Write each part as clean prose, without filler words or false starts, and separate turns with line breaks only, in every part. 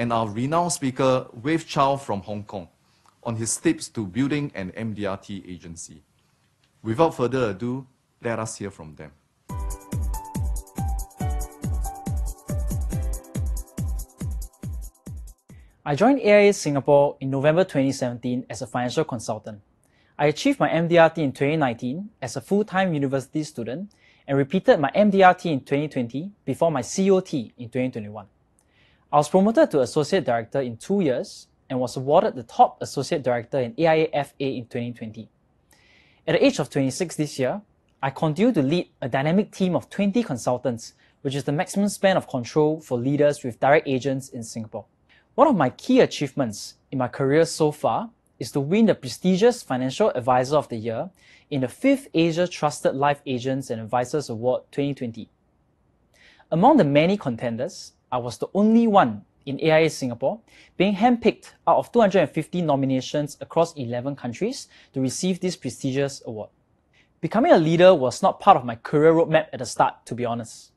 and our renowned speaker, Chow from Hong Kong, on his tips to building an MDRT agency. Without further ado, let us hear from them.
I joined AIA Singapore in November 2017 as a financial consultant. I achieved my MDRT in 2019 as a full-time university student and repeated my MDRT in 2020 before my COT in 2021. I was promoted to Associate Director in 2 years and was awarded the Top Associate Director in AIA FA in 2020. At the age of 26 this year, I continue to lead a dynamic team of 20 consultants, which is the maximum span of control for leaders with direct agents in Singapore. One of my key achievements in my career so far is to win the prestigious Financial Advisor of the Year in the 5th Asia Trusted Life Agents and Advisors Award 2020. Among the many contenders, I was the only one in AIA Singapore being handpicked out of 250 nominations across 11 countries to receive this prestigious award. Becoming a leader was not part of my career roadmap at the start, to be honest.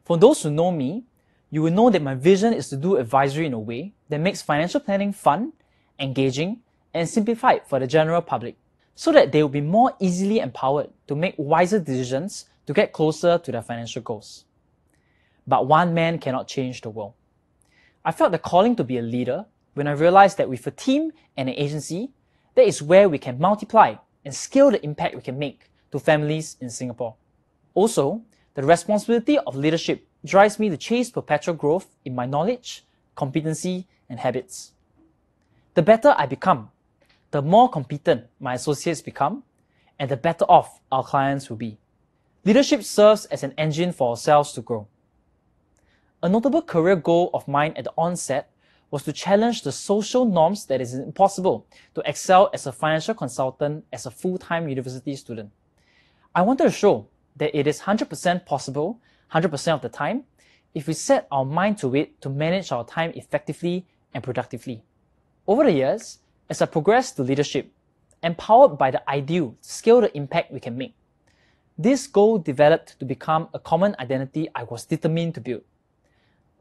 For those who know me, you will know that my vision is to do advisory in a way that makes financial planning fun, engaging, and simplified for the general public, so that they will be more easily empowered to make wiser decisions to get closer to their financial goals. But one man cannot change the world. I felt the calling to be a leader when I realized that with a team and an agency, that is where we can multiply and scale the impact we can make to families in Singapore. Also, the responsibility of leadership drives me to chase perpetual growth in my knowledge, competency, and habits. The better I become, the more competent my associates become, and the better off our clients will be. Leadership serves as an engine for ourselves to grow. A notable career goal of mine at the onset was to challenge the social norms that it is impossible to excel as a financial consultant as a full-time university student. I wanted to show that it is 100% possible 100% of the time if we set our mind to it to manage our time effectively and productively. Over the years, as I progressed to leadership, empowered by the ideal to scale the impact we can make, this goal developed to become a common identity I was determined to build.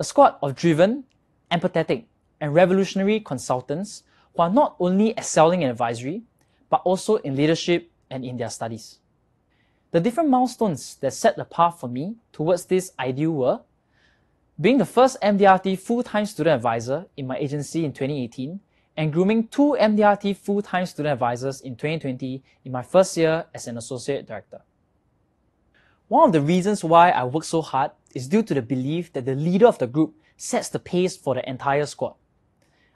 A squad of driven, empathetic, and revolutionary consultants who are not only excelling in advisory, but also in leadership and in their studies. The different milestones that set the path for me towards this ideal were being the first MDRT full-time student advisor in my agency in 2018 and grooming 2 MDRT full-time student advisors in 2020 in my first year as an associate director. One of the reasons why I work so hard is due to the belief that the leader of the group sets the pace for the entire squad.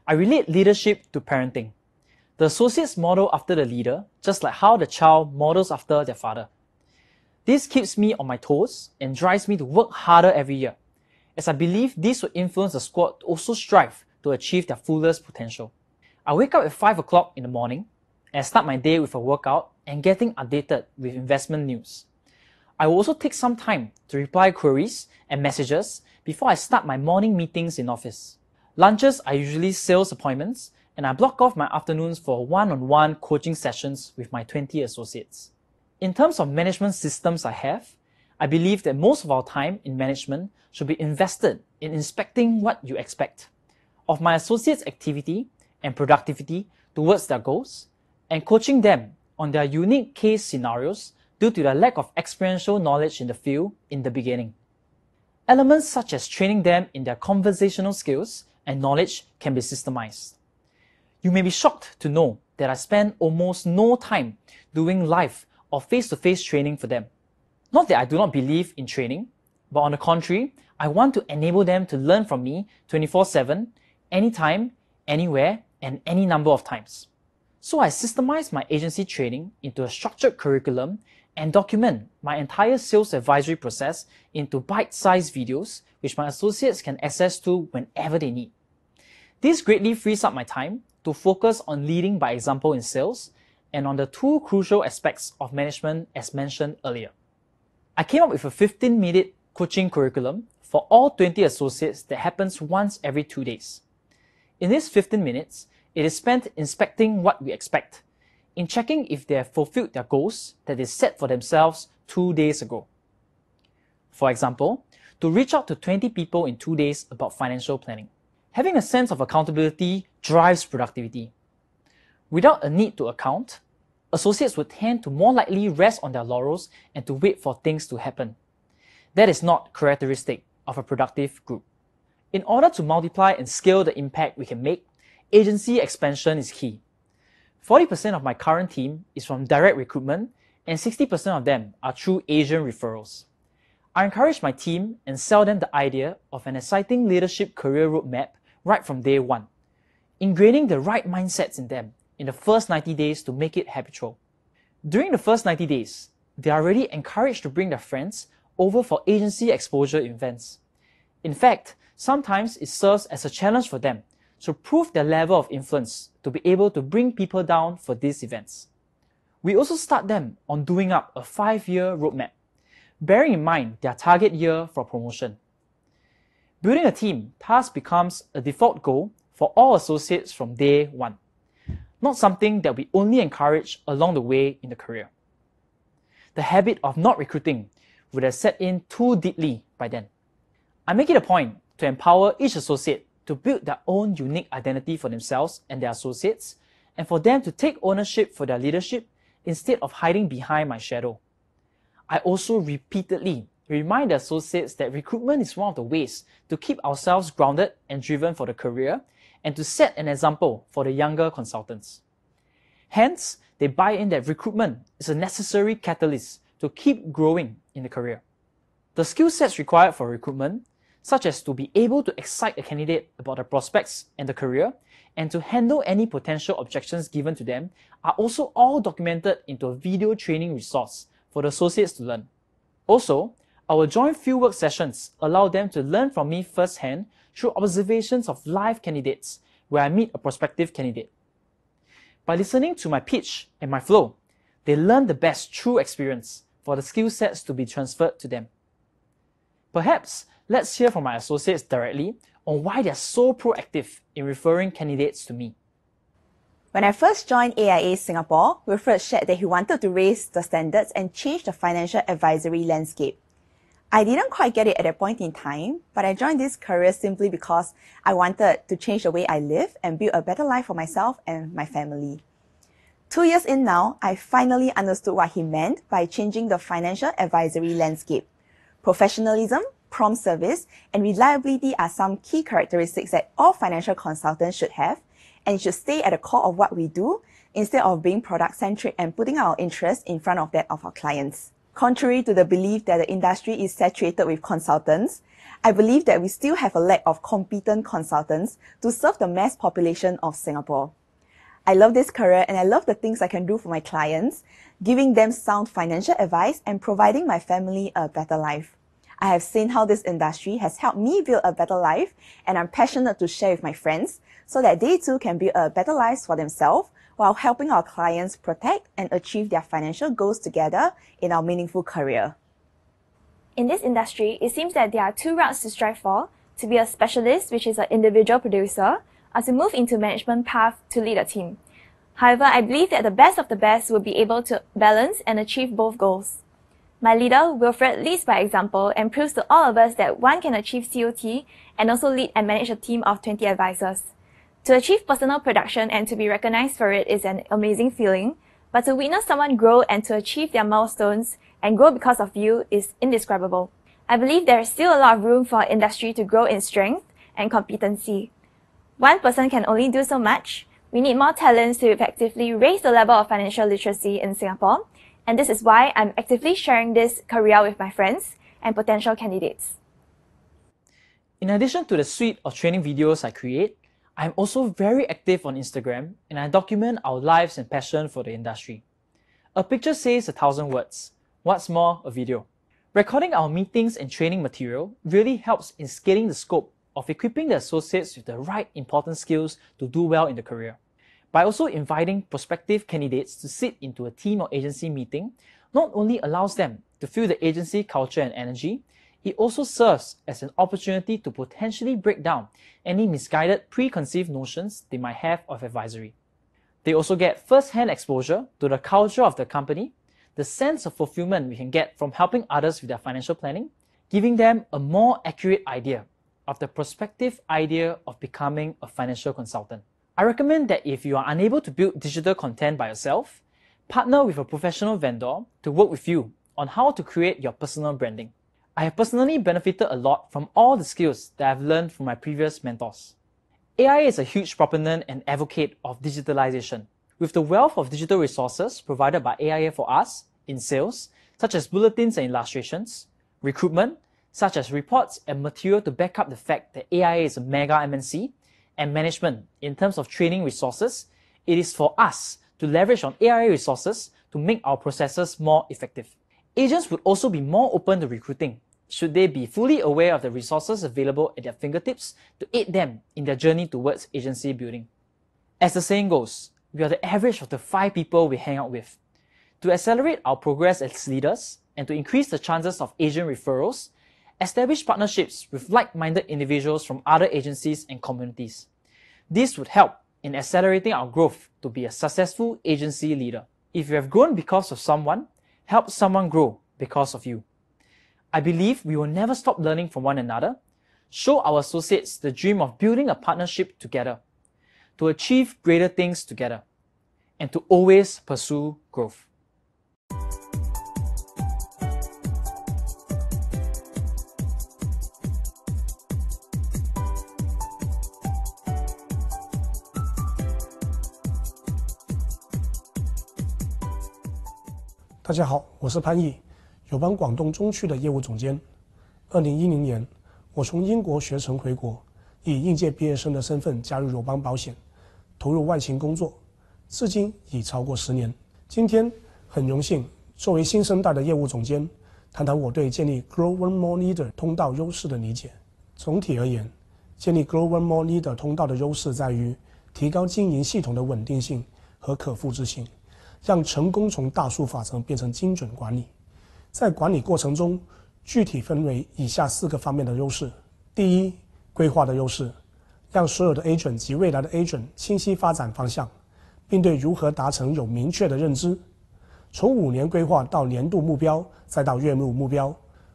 I relate leadership to parenting. The associates model after the leader, just like how the child models after their father. This keeps me on my toes and drives me to work harder every year, as I believe this will influence the squad to also strive to achieve their fullest potential. I wake up at 5 o'clock in the morning and start my day with a workout and getting updated with investment news. I will also take some time to reply queries and messages before I start my morning meetings in office. Lunches are usually sales appointments, and I block off my afternoons for one-on-one coaching sessions with my 20 associates. In terms of management systems I believe that most of our time in management should be invested in inspecting what you expect of my associates' activity and productivity towards their goals, and coaching them on their unique case scenarios due to their lack of experiential knowledge in the field in the beginning. Elements such as training them in their conversational skills and knowledge can be systemized. You may be shocked to know that I spend almost no time doing live or face-to-face training for them. Not that I do not believe in training, but on the contrary, I want to enable them to learn from me 24/7, anytime, anywhere, and any number of times. So I systemize my agency training into a structured curriculum and document my entire sales advisory process into bite-sized videos which my associates can access to whenever they need. This greatly frees up my time to focus on leading by example in sales and on the 2 crucial aspects of management as mentioned earlier. I came up with a 15-minute coaching curriculum for all 20 associates that happens once every 2 days. In these 15 minutes, it is spent inspecting what we expect, in checking if they have fulfilled their goals that they set for themselves 2 days ago. For example, to reach out to 20 people in 2 days about financial planning. Having a sense of accountability drives productivity. Without a need to account, associates would tend to more likely rest on their laurels and to wait for things to happen. That is not characteristic of a productive group. In order to multiply and scale the impact we can make, agency expansion is key. 40% of my current team is from direct recruitment and 60% of them are through Asian referrals. I encourage my team and sell them the idea of an exciting leadership career roadmap right from day one, ingraining the right mindsets in them in the first 90 days to make it habitual. During the first 90 days, they are already encouraged to bring their friends over for agency exposure events. In fact, sometimes it serves as a challenge for them to prove their level of influence to be able to bring people down for these events. We also start them on doing up a 5-year roadmap, bearing in mind their target year for promotion. Building a team thus becomes a default goal for all associates from day one, not something that we only encourage along the way in the career. The habit of not recruiting would have set in too deeply by then. I make it a point to empower each associate to build their own unique identity for themselves and their associates, and for them to take ownership for their leadership instead of hiding behind my shadow. I also repeatedly remind the associates that recruitment is one of the ways to keep ourselves grounded and driven for the career and to set an example for the younger consultants. Hence, they buy in that recruitment is a necessary catalyst to keep growing in the career. The skill sets required for recruitment, such as to be able to excite a candidate about the prospects and the career, and to handle any potential objections given to them, are also all documented into a video training resource for the associates to learn. Also, our joint fieldwork sessions allow them to learn from me firsthand through observations of live candidates where I meet a prospective candidate. By listening to my pitch and my flow, they learn the best through experience for the skill sets to be transferred to them. Perhaps let's hear from my associates directly on why they're so proactive in referring candidates to me.
When I first joined AIA Singapore, Wilfred shared that he wanted to raise the standards and change the financial advisory landscape. I didn't quite get it at that point in time, but I joined this career simply because I wanted to change the way I live and build a better life for myself and my family. 2 years in now, I finally understood what he meant by changing the financial advisory landscape. Professionalism, prompt service, and reliability are some key characteristics that all financial consultants should have, and it should stay at the core of what we do instead of being product-centric and putting our interests in front of that of our clients. Contrary to the belief that the industry is saturated with consultants, I believe that we still have a lack of competent consultants to serve the mass population of Singapore. I love this career and I love the things I can do for my clients, giving them sound financial advice and providing my family a better life. I have seen how this industry has helped me build a better life, and I'm passionate to share with my friends so that they too can build a better life for themselves while helping our clients protect and achieve their financial goals together in our meaningful career.
In this industry, it seems that there are 2 routes to strive for: to be a specialist, which is an individual producer, or to move into management path to lead a team. However, I believe that the best of the best will be able to balance and achieve both goals. My leader, Wilfred, leads by example and proves to all of us that one can achieve COT and also lead and manage a team of 20 advisors. To achieve personal production and to be recognized for it is an amazing feeling, but to witness someone grow and to achieve their milestones and grow because of you is indescribable. I believe there is still a lot of room for our industry to grow in strength and competency. One person can only do so much. We need more talents to effectively raise the level of financial literacy in Singapore, and this is why I'm actively sharing this career with my friends and potential candidates.
In addition to the suite of training videos I create, I'm also very active on Instagram and I document our lives and passion for the industry. A picture says 1,000 words. What's more, a video? Recording our meetings and training material really helps in scaling the scope of equipping the associates with the right important skills to do well in the career. By also inviting prospective candidates to sit into a team or agency meeting, not only allows them to feel the agency culture and energy, it also serves as an opportunity to potentially break down any misguided preconceived notions they might have of advisory. They also get first-hand exposure to the culture of the company, the sense of fulfillment we can get from helping others with their financial planning, giving them a more accurate idea of the prospective idea of becoming a financial consultant. I recommend that if you are unable to build digital content by yourself, partner with a professional vendor to work with you on how to create your personal branding. I have personally benefited a lot from all the skills that I've learned from my previous mentors. AIA is a huge proponent and advocate of digitalization. With the wealth of digital resources provided by AIA for us in sales, such as bulletins and illustrations, recruitment, such as reports and material to back up the fact that AIA is a mega MNC, and management in terms of training resources, it is for us to leverage on AIA resources to make our processes more effective. Agents would also be more open to recruiting, should they be fully aware of the resources available at their fingertips to aid them in their journey towards agency building. As the saying goes, we are the average of the 5 people we hang out with. To accelerate our progress as leaders and to increase the chances of agent referrals, establish partnerships with like-minded individuals from other agencies and communities. This would help in accelerating our growth to be a successful agency leader. If you have grown because of someone, help someone grow because of you. I believe we will never stop learning from one another, show our associates the dream of building a partnership together, to achieve greater things together, and to always pursue growth.
大家好，我是潘毅，友邦广东中区的业务总监。2010年，我从英国学成回国，以应届毕业生的身份加入友邦保险，投入外勤工作，至今已超过10年。今天很荣幸作为新生代的业务总监，谈谈我对建立 Grow One More Leader 通道优势的理解。总体而言，建立 Grow One More Leader 通道的优势在于提高经营系统的稳定性和可复制性，让成功从大数法则变成精准管理。在管理过程中，具体分为以下4个方面的优势。第一，规划的优势，让所有的 agent 及未来的 agent 清晰发展方向，并对如何达成有明确的认知。从5年规划到年度目标，再到月度目标，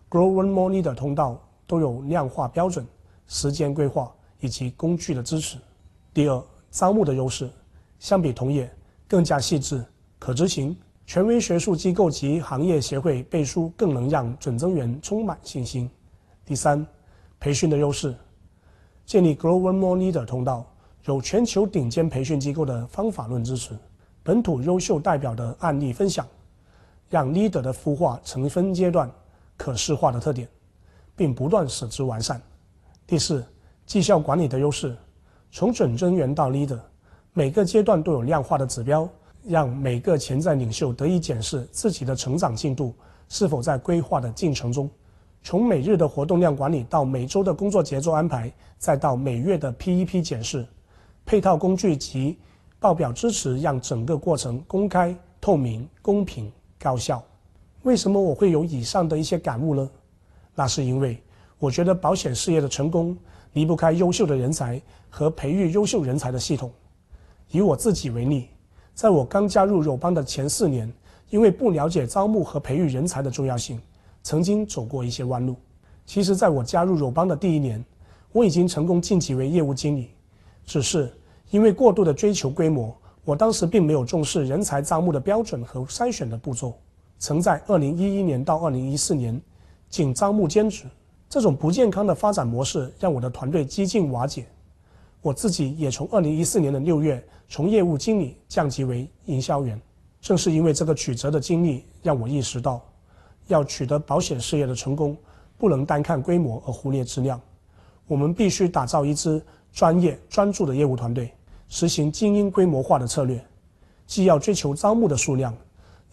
Grow One More Leader 通道都有量化标准、时间规划以及工具的支持。第二，招募的优势，相比同业更加细致、可执行，权威学术机构及行业协会背书更能让准增员充满信心。第三，培训的优势，建立 Grow One More Leader 通道，有全球顶尖培训机构的方法论支持，本土优秀代表的案例分享，让 leader 的孵化成分阶段可视化的特点，并不断使之完善。第四，绩效管理的优势，从准增员到 leader， 每个阶段都有量化的指标，让每个潜在领袖得以检视自己的成长进度是否在规划的进程中。从每日的活动量管理到每周的工作节奏安排，再到每月的 PEP 检视，配套工具及报表支持，让整个过程公开、透明、公平、高效。为什么我会有以上的一些感悟呢？那是因为我觉得保险事业的成功离不开优秀的人才和培育优秀人才的系统。以我自己为例，在我刚加入友邦的前4年，因为不了解招募和培育人才的重要性，曾经走过一些弯路。其实在我加入友邦的第1年，我已经成功晋级为业务经理，只是因为过度的追求规模，我当时并没有重视人才招募的标准和筛选的步骤，曾在2011年到2014年仅招募兼职。这种不健康的发展模式让我的团队几近瓦解。我自己也从2014年的6月从业务经理降级为营销员。正是因为这个曲折的经历，让我意识到要取得保险事业的成功，不能单看规模而忽略质量。我们必须打造一支专业专注的业务团队，实行精英规模化的策略，既要追求招募的数量，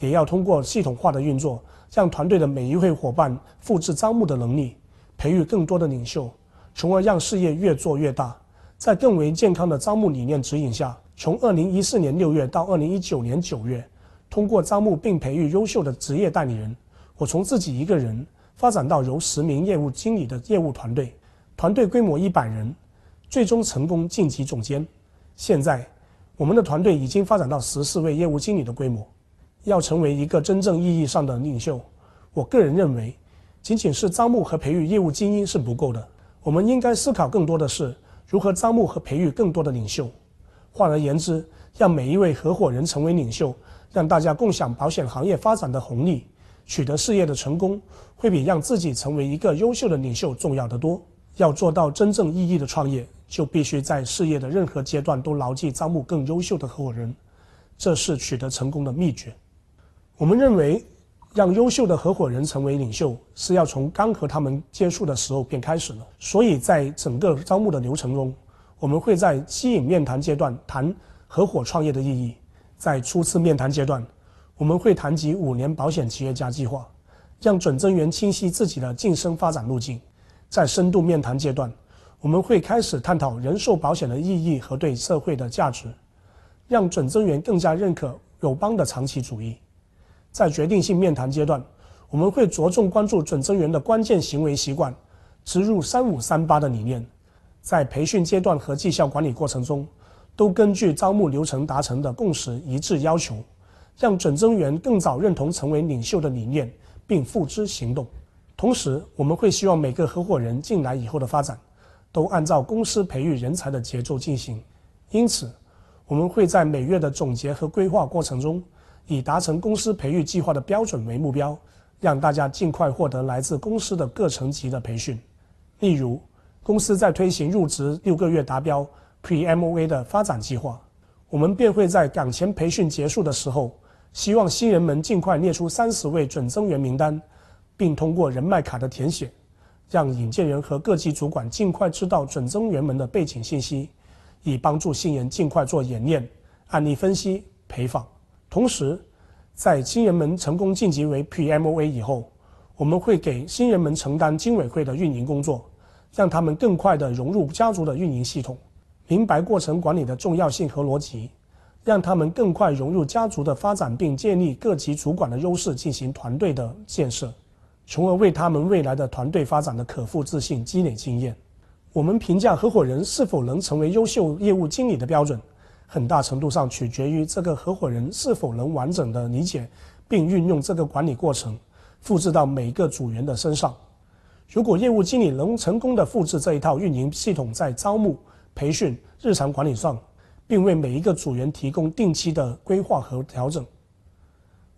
也要通过系统化的运作，让团队的每一位伙伴复制招募的能力，培育更多的领袖，从而让事业越做越大。在更为健康的招募理念指引下，从2014年6月到2019年9月，通过招募并培育优秀的职业代理人，我从自己一个人发展到由10名业务经理的业务团队，团队规模100人，最终成功晋级总监。现在我们的团队已经发展到14位业务经理的规模。要成为一个真正意义上的领袖，我个人认为仅仅是招募和培育业务精英是不够的，我们应该思考更多的是如何招募和培育更多的领袖。换而言之，让每一位合伙人成为领袖，让大家共享保险行业发展的红利，取得事业的成功，会比让自己成为一个优秀的领袖重要得多。要做到真正意义的创业，就必须在事业的任何阶段都牢记招募更优秀的合伙人，这是取得成功的秘诀。我们认为，让优秀的合伙人成为领袖，是要从刚和他们接触的时候便开始了。所以在整个招募的流程中，我们会在吸引面谈阶段谈合伙创业的意义，在初次面谈阶段，我们会谈及5年保险企业家计划，让准增员清晰自己的晋升发展路径。在深度面谈阶段，我们会开始探讨人寿保险的意义和对社会的价值，让准增员更加认可友邦的长期主义。在决定性面谈阶段，我们会着重关注准增员的关键行为习惯，植入3538的理念。在培训阶段和绩效管理过程中，都根据招募流程达成的共识一致要求，让准增员更早认同成为领袖的理念，并付之行动。同时，我们会希望每个合伙人进来以后的发展，都按照公司培育人才的节奏进行。因此，我们会在每月的总结和规划过程中，以达成公司培育计划的标准为目标，让大家尽快获得来自公司的各层级的培训。例如，公司在推行入职6个月达标 Pre-MOA 的发展计划，我们便会在岗前培训结束的时候，希望新人们尽快列出30位准增员名单，并通过人脉卡的填写，让引荐人和各级主管尽快知道准增员们的背景信息，以帮助新人尽快做演练、案例分析、陪访。同时，在新人们成功晋级为 PMOA 以后，我们会给新人们承担经委会的运营工作，让他们更快地融入家族的运营系统，明白过程管理的重要性和逻辑，让他们更快融入家族的发展，并建立各级主管的优势，进行团队的建设，从而为他们未来的团队发展的可复制性积累经验。我们评价合伙人是否能成为优秀业务经理的标准，很大程度上取决于这个合伙人是否能完整地理解并运用这个管理过程，复制到每个组员的身上。如果业务经理能成功地复制这一套运营系统在招募、培训、日常管理上，并为每一个组员提供定期的规划和调整，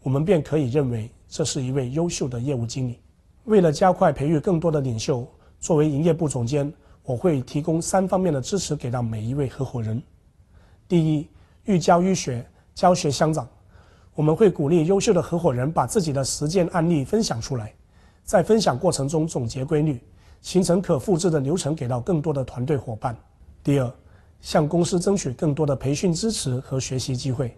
我们便可以认为这是一位优秀的业务经理。为了加快培育更多的领袖，作为营业部总监，我会提供3方面的支持给到每一位合伙人。第一，寓教于学，教学相长。我们会鼓励优秀的合伙人把自己的实践案例分享出来，在分享过程中总结规律，形成可复制的流程给到更多的团队伙伴。第二，向公司争取更多的培训支持和学习机会。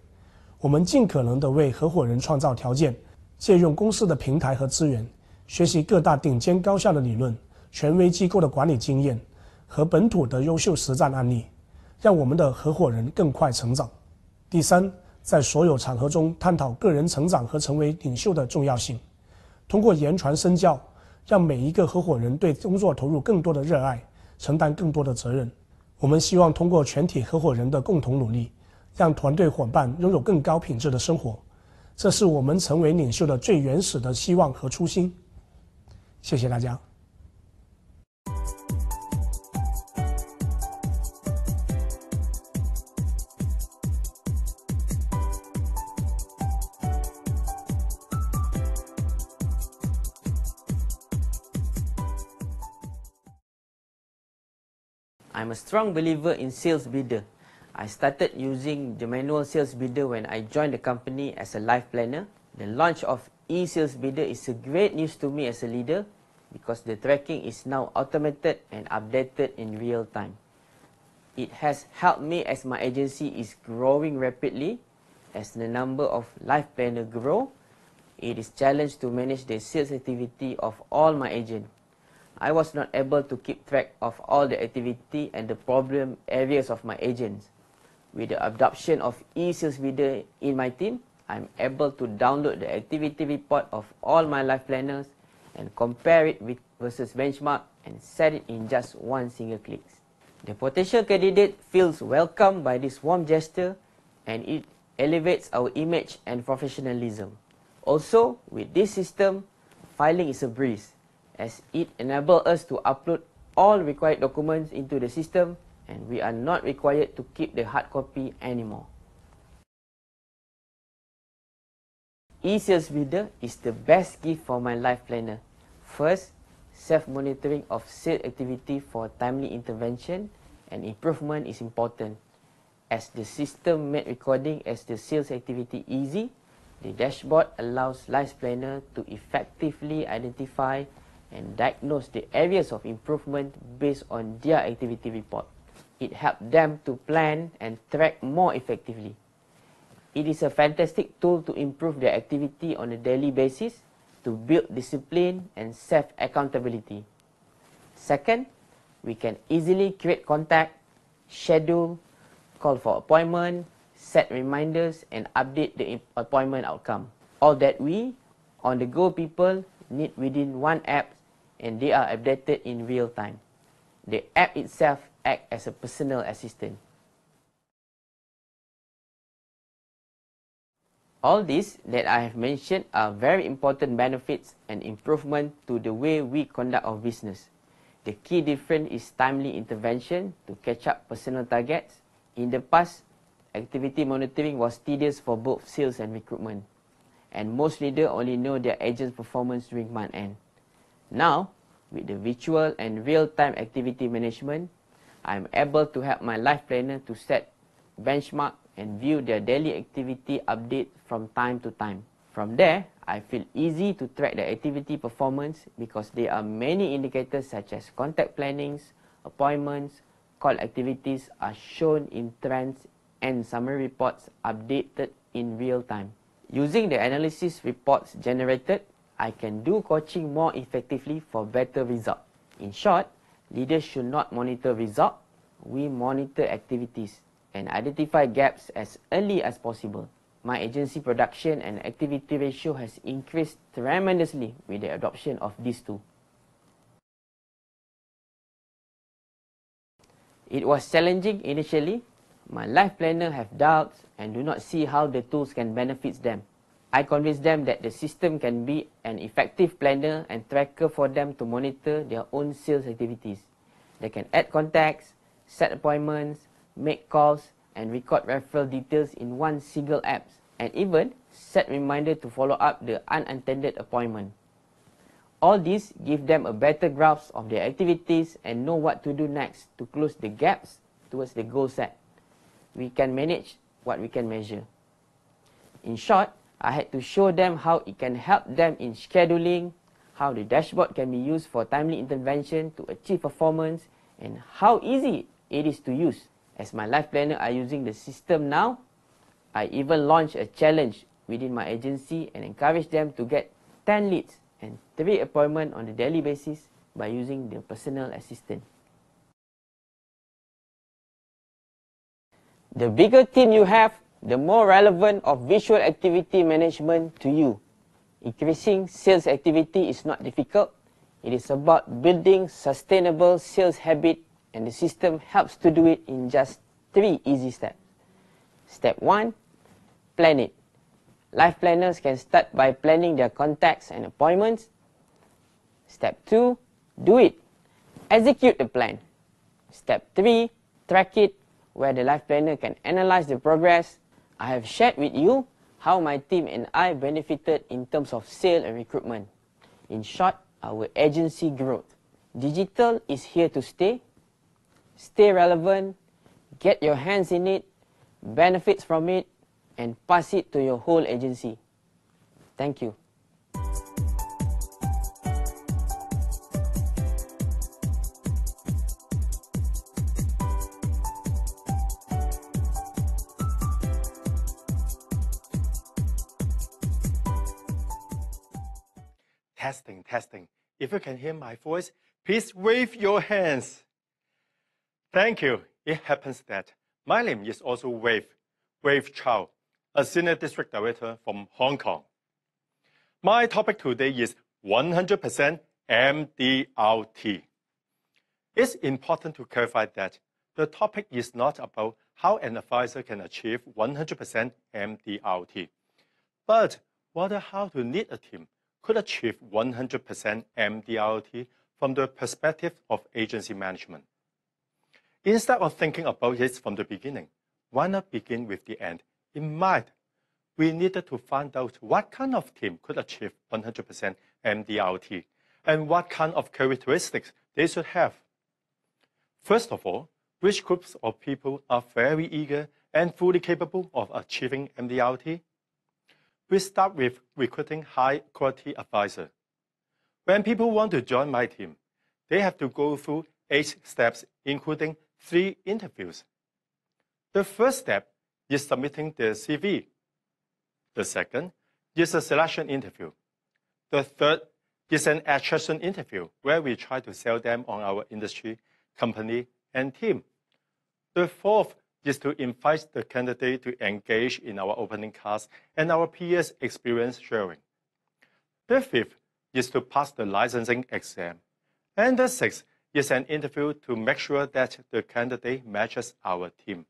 我们尽可能地为合伙人创造条件，借用公司的平台和资源，学习各大顶尖高校的理论、权威机构的管理经验和本土的优秀实战案例，让我们的合伙人更快成长。第三，在所有场合中探讨个人成长和成为领袖的重要性，通过言传身教，让每一个合伙人对工作投入更多的热爱，承担更多的责任。我们希望通过全体合伙人的共同努力，让团队伙伴拥有更高品质的生活，这是我们成为领袖的最原始的希望和初心。谢谢大家。
I'm a strong believer in sales bidder. I started using the manual sales bidder when I joined the company as a life planner. The launch of e-sales bidder is a great news to me as a leader because the tracking is now automated and updated in real time. It has helped me as my agency is growing rapidly. As the number of life planner grow, it is challenged to manage the sales activity of all my agents. I was not able to keep track of all the activity and the problem areas of my agents. With the adoption of e-sales bidder in my team, I'm able to download the activity report of all my life planners and compare it with versus benchmark and set it in just one single click. The potential candidate feels welcomed by this warm gesture and it elevates our image and professionalism. Also, with this system, filing is a breeze, as it enables us to upload all required documents into the system, and we are not required to keep the hard copy anymore. eSales Builder is the best gift for my life planner. First, self-monitoring of sales activity for timely intervention and improvement is important. As the system made recording as the sales activity easy, the dashboard allows life planner to effectively identify and diagnose the areas of improvement based on their activity report. It helps them to plan and track more effectively. It is a fantastic tool to improve their activity on a daily basis, to build discipline and self-accountability. Second, we can easily create contact, schedule, call for appointment, set reminders, and update the appointment outcome. All that we, on-the-go people, need within one app, and they are updated in real time. The app itself acts as a personal assistant. All these that I have mentioned are very important benefits and improvement to the way we conduct our business. The key difference is timely intervention to catch up personal targets. In the past, activity monitoring was tedious for both sales and recruitment, and most leaders only know their agent's performance during month end. Now, with the virtual and real-time activity management, I am able to help my life planner to set benchmark and view their daily activity update from time to time. From there, I feel easy to track the activity performance because there are many indicators such as contact plannings, appointments, call activities are shown in trends and summary reports updated in real time. Using the analysis reports generated, I can do coaching more effectively for better results. In short, leaders should not monitor results, we monitor activities and identify gaps as early as possible. My agency production and activity ratio has increased tremendously with the adoption of these two. It was challenging initially. My life planner have doubts and do not see how the tools can benefit them. I convinced them that the system can be an effective planner and tracker for them to monitor their own sales activities. They can add contacts, set appointments, make calls, and record referral details in one single app, and even set reminder to follow up the unattended appointment. All this give them a better grasp of their activities and know what to do next to close the gaps towards the goal set. We can manage what we can measure. In short, I had to show them how it can help them in scheduling, how the dashboard can be used for timely intervention to achieve performance, and how easy it is to use. As my life planner are using the system now, I even launched a challenge within my agency and encourage them to get 10 leads and 3 appointments on a daily basis by using the personal assistant. The bigger team you have, the more relevant of visual activity management to you. Increasing sales activity is not difficult. It is about building sustainable sales habit, and the system helps to do it in just 3 easy steps. Step 1, plan it. Life planners can start by planning their contacts and appointments. Step 2, do it. Execute the plan. Step 3, track it, where the life planner can analyze the progress. I have shared with you how my team and I benefited in terms of sale and recruitment. In short, our agency growth. Digital is here to stay. Stay relevant, get your hands in it, benefits from it, and pass it to your whole agency. Thank you.
Testing, testing. If you can hear my voice, please wave your hands. Thank you. It happens that my name is also Wave Chow, a Senior District Director from Hong Kong. My topic today is 100% MDRT. It's important to clarify that the topic is not about how an advisor can achieve 100% MDRT, but rather how to lead a team could achieve 100% MDRT from the perspective of agency management. Instead of thinking about it from the beginning, why not begin with the end in mind? We needed to find out what kind of team could achieve 100% MDRT and what kind of characteristics they should have. First of all, which groups of people are very eager and fully capable of achieving MDRT? We start with recruiting high-quality advisors. When people want to join my team, they have to go through 8 steps, including 3 interviews. The first step is submitting their CV. The second is a selection interview. The third is an attraction interview, where we try to sell them on our industry, company, and team. The fourth is to invite the candidate to engage in our opening class and our peers' experience sharing. The fifth is to pass the licensing exam. And the sixth is an interview to make sure that the candidate matches our team.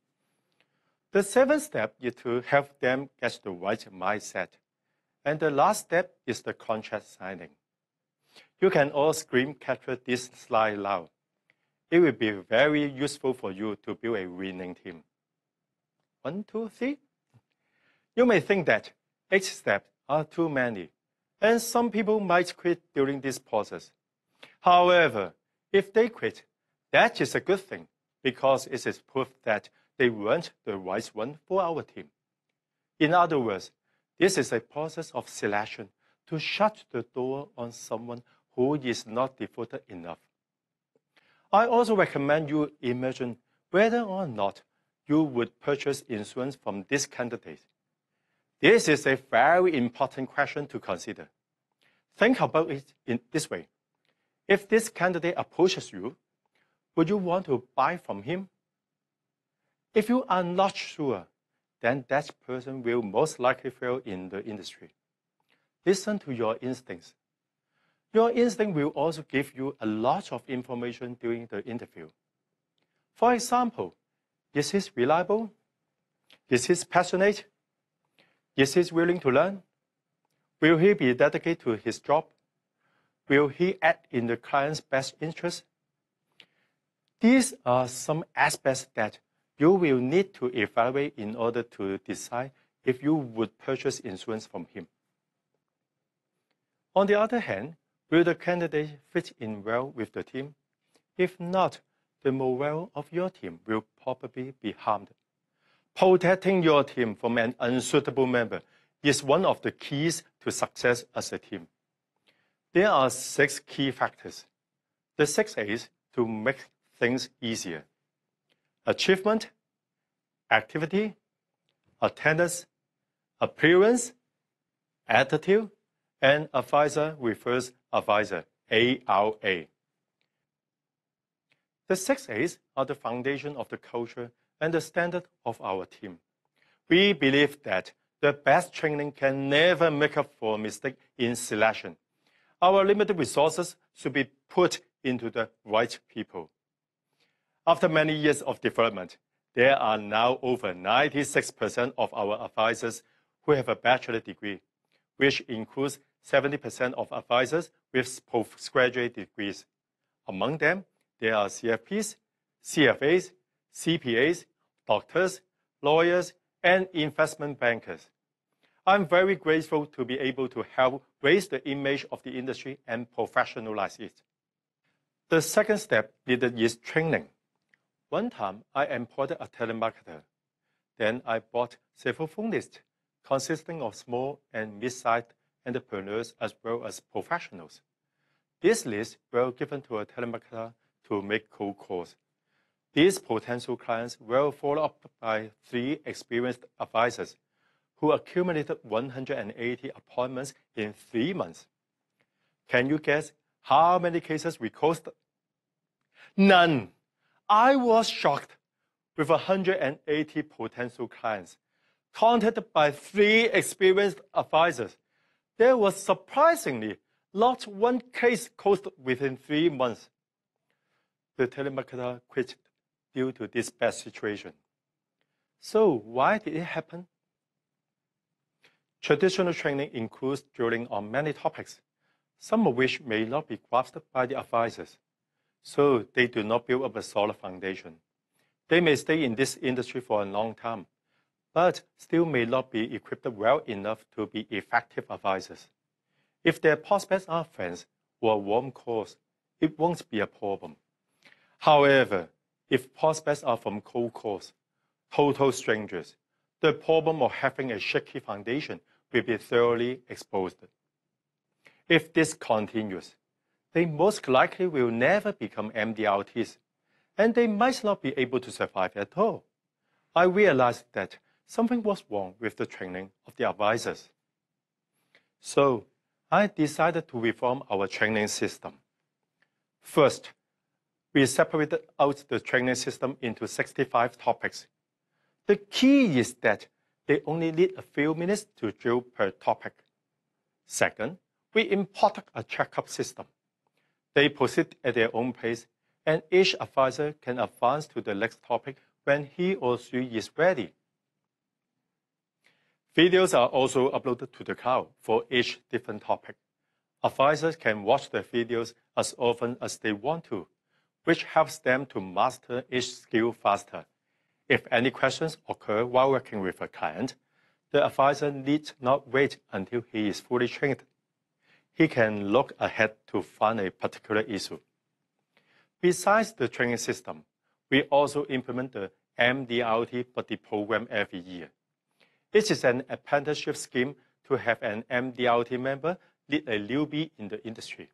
The seventh step is to help them get the right mindset. And the last step is the contract signing. You can all screen capture this slide now. It will be very useful for you to build a winning team. 1, 2, 3. You may think that 8 steps are too many, and some people might quit during this process. However, if they quit, that is a good thing, because it is proof that they weren't the right one for our team. In other words, this is a process of selection to shut the door on someone who is not devoted enough. I also recommend you imagine whether or not you would purchase insurance from this candidate. This is a very important question to consider. Think about it in this way. If this candidate approaches you, would you want to buy from him? If you are not sure, then that person will most likely fail in the industry. Listen to your instincts. Your instinct will also give you a lot of information during the interview. For example, is he reliable? Is he passionate? Is he willing to learn? Will he be dedicated to his job? Will he act in the client's best interest? These are some aspects that you will need to evaluate in order to decide if you would purchase insurance from him. On the other hand, will the candidate fit in well with the team? If not, the morale of your team will probably be harmed. Protecting your team from an unsuitable member is one of the keys to success as a team. There are 6 key factors. The 6 A's to make things easier: achievement, activity, attendance, appearance, attitude, and advisor refers advisor, AIA. The 6 A's are the foundation of the culture and the standard of our team. We believe that the best training can never make up for mistakes in selection. Our limited resources should be put into the right people. After many years of development, there are now over 96% of our advisors who have a bachelor degree, which includes 70% of advisors with postgraduate degrees. Among them, there are CFPs, CFAs, CPAs, doctors, lawyers, and investment bankers. I'm very grateful to be able to help raise the image of the industry and professionalize it. The second step needed is training. One time, I employed a telemarketer. Then I bought several phone lists consisting of small and mid-sized entrepreneurs as well as professionals. These lists were given to a telemarketer to make cold calls. These potential clients were followed up by 3 experienced advisors who accumulated 180 appointments in 3 months. Can you guess how many cases we closed? None. I was shocked. With 180 potential clients contacted by 3 experienced advisors, there was surprisingly not one case closed within 3 months. The telemarketer quit due to this bad situation. So why did it happen? Traditional training includes drilling on many topics, some of which may not be grasped by the advisors, so they do not build up a solid foundation. They may stay in this industry for a long time, but still may not be equipped well enough to be effective advisors. If their prospects are friends or warm calls, it won't be a problem. However, if prospects are from cold calls, total strangers, the problem of having a shaky foundation will be thoroughly exposed. If this continues, they most likely will never become MDRTs, and they might not be able to survive at all. I realized that something was wrong with the training of the advisors. So, I decided to reform our training system. First, we separated out the training system into 65 topics. The key is that they only need a few minutes to drill per topic. Second, we imported a checkup system. They proceed at their own pace, and each advisor can advance to the next topic when he or she is ready. Videos are also uploaded to the cloud for each different topic. Advisors can watch the videos as often as they want to, which helps them to master each skill faster. If any questions occur while working with a client, the advisor needs not wait until he is fully trained. He can look ahead to find a particular issue. Besides the training system, we also implement the MDRT buddy program every year. It is an apprenticeship scheme to have an MDRT member lead a newbie in the industry.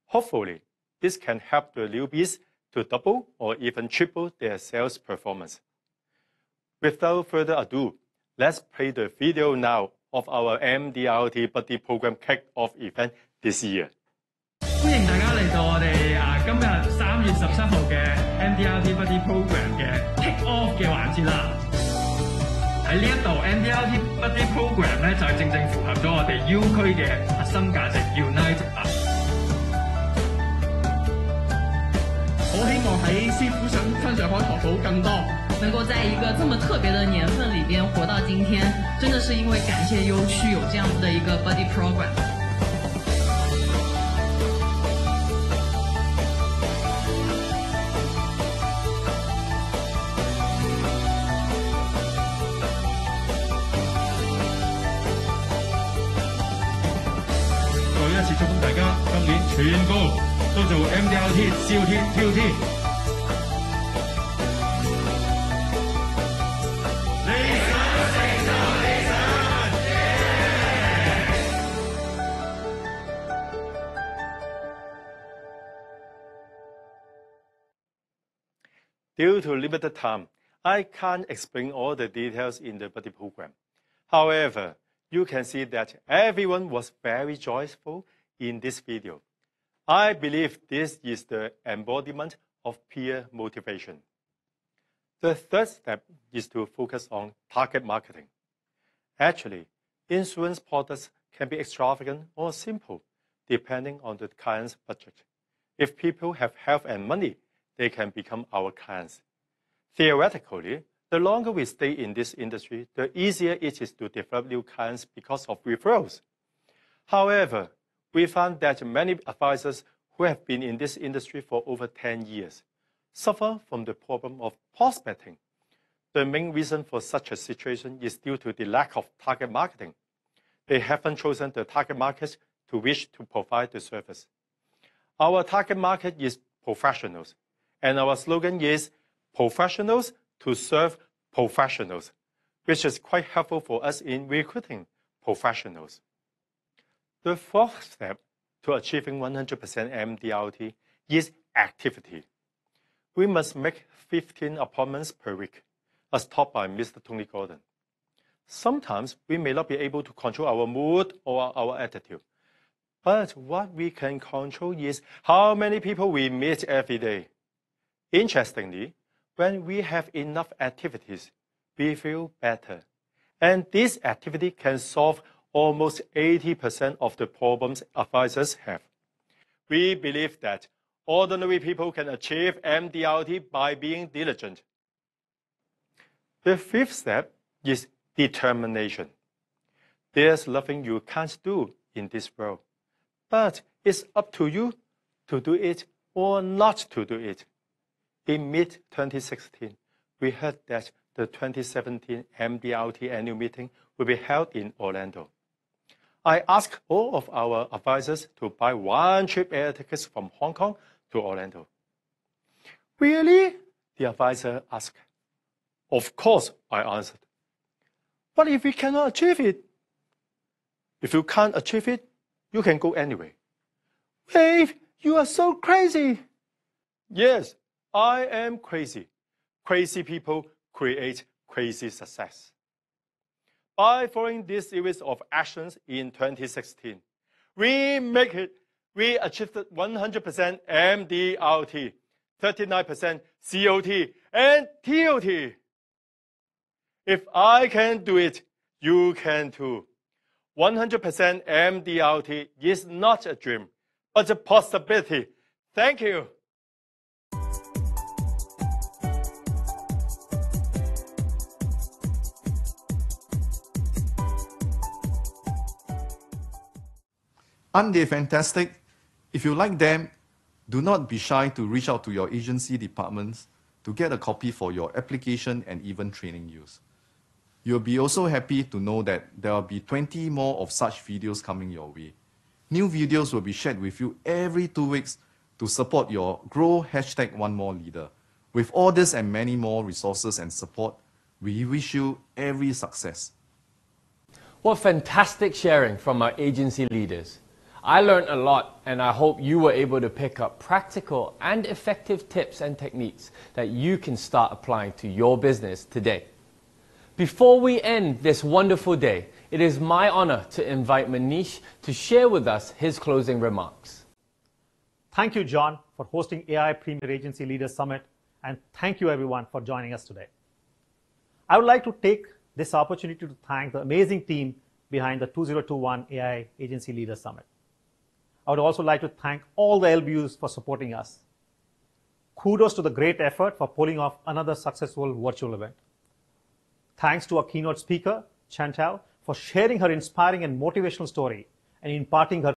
Hopefully, this can help the newbies to double or even triple their sales performance. Without further ado, let's play the video now of our MDRT buddy program kick-off event this year.
歡迎大家嚟到我哋今日3月17號嘅 MDRT buddy program 嘅 kick-off 嘅環節啦。喺呢一度 MDRT buddy program 咧就正正符合咗我哋 U 區嘅核心價值 Unite 啦。好希望喺師傅身上可以學到更多。
能夠在一個這麼特別的年份裏邊活到今天，真的是因為感謝 U 區有這樣子的一個 buddy program。
再一次祝福大家，今年全部都做 MDRT 燒天挑天。
Due to limited time, I can't explain all the details in the buddy program. However, you can see that everyone was very joyful in this video. I believe this is the embodiment of peer motivation. The third step is to focus on target marketing. Actually, insurance products can be extravagant or simple, depending on the client's budget. If people have health and money, they can become our clients. Theoretically, the longer we stay in this industry, the easier it is to develop new clients because of referrals. However, we found that many advisors who have been in this industry for over 10 years suffer from the problem of prospecting. The main reason for such a situation is due to the lack of target marketing. They haven't chosen the target markets to which to provide the service. Our target market is professionals, and our slogan is professionals to serve professionals, which is quite helpful for us in recruiting professionals. The fourth step to achieving 100% MDRT is activity. We must make 15 appointments per week, as taught by Mr. Tony Gordon. Sometimes we may not be able to control our mood or our attitude, but what we can control is how many people we meet every day. Interestingly, when we have enough activities, we feel better. And this activity can solve almost 80% of the problems advisors have. We believe that ordinary people can achieve MDRT by being diligent. The fifth step is determination. There's nothing you can't do in this world, but It's up to you to do it or not to do it. In mid-2016, we heard that the 2017 MDRT annual meeting will be held in Orlando. I asked all of our advisors to buy one-trip air tickets from Hong Kong to Orlando. Really? The advisor asked. Of course, I answered. What if we cannot achieve it? If you can't achieve it, you can go anyway. Wave, you are so crazy. Yes, I am crazy. Crazy people create crazy success. By following this series of actions in 2016, we make it. We achieved 100% MDRT, 39% COT, and TOT. If I can do it, you can too. 100% MDRT is not a dream, but a possibility. Thank you.
Aren't they fantastic? If you like them, do not be shy to reach out to your agency departments to get a copy for your application and even training use. You'll be also happy to know that there will be 20 more of such videos coming your way. New videos will be shared with you every 2 weeks to support your Grow #OneMoreLeader. With all this and many more resources and support, we wish you every success.
What fantastic sharing from our agency leaders. I learned a lot, and I hope you were able to pick up practical and effective tips and techniques that you can start applying to your business today. Before we end this wonderful day, it is my honor to invite Manish to share with us his closing remarks.
Thank you, John, for hosting AI Premier Agency Leaders Summit, and thank you everyone for joining us today. I would like to take this opportunity to thank the amazing team behind the 2021 AI Agency Leaders Summit. I would also like to thank all the LBUs for supporting us. Kudos to the great effort for pulling off another successful virtual event. Thanks to our keynote speaker, Chow, for sharing her inspiring and motivational story and imparting her